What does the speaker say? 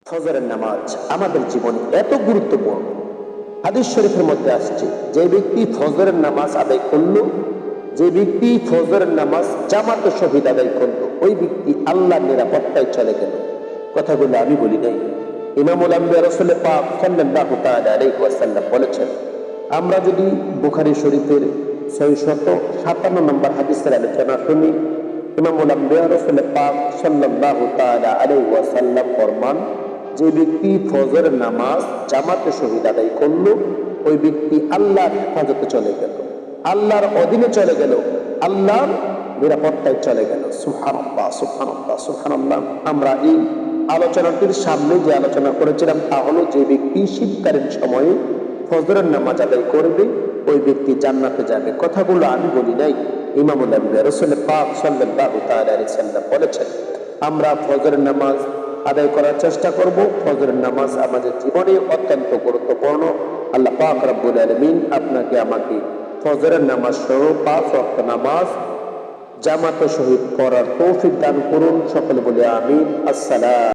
ফজরের নামাজ আমাদের জীবনে এত গুরুত্বপূর্ণ। হাদিস শরীফের মধ্যে আসছে, যে ব্যক্তি ফজরের নামাজ আদায় করলো, যে ব্যক্তি ফজরের নামাজ জামাতে শহীদ আদায় করলো, ওই ব্যক্তি আল্লাহর নিরাপত্তায় চলে গেল। কথাগুলো আমি বলি নাই, ইমামুল আম্বিয়া রাসূল পাক সাল্লাল্লাহু তাআলা আলাইহি ওয়াসাল্লাম বলেছেন। আমরা যদি বুখারী শরীফের 657 নম্বর হাদিসের আলোচনা শুনি, ইমামুল আম্বিয়া রাসূল পাক সাল্লাল্লাহু তাআলা আলাইহি ওয়াসাল্লাম ফরমান, যে ব্যক্তি ফজরের নামাজ জামাতে শহীদ আদায় করলো, ওই ব্যক্তি আল্লাহর হেফাজতে চলে গেল, আল্লাহর অধীনে চলে গেল, আল্লাহর নিরাপত্তায় চলে গেল। সুবহানাল্লাহ, সুবহানাল্লাহ, সুবহানাল্লাহ। আমরা এই আলোচনাটির সামনে যে আলোচনা করেছিলাম তা হলো, যে ব্যক্তি শীতকালীন সময়ে ফজরের নামাজ আদায় করবে, ওই ব্যক্তি জান্নাতে যাবে। কথাগুলো আমি বলি নাই, ইমামুল আম্বিয়া রাসূল পাক সাল্লাল্লাহু তাআলা আলাইহি ওয়াসাল্লাম বলেছেন। আমরা ফজরের নামাজ আদায় করার চেষ্টা করব। ফজরের নামাজ আমাদের জীবনে অত্যন্ত গুরুত্বপূর্ণ। আল্লাহ পাক রব্বুল আলামিন আপনাকে আমাকে ফজরের নামাজ সহ 5 ওয়াক্ত নামাজ জামাতে শহীদ করার তৌফিক দান করুন। সকলে বলে আমিন। আসসালাম।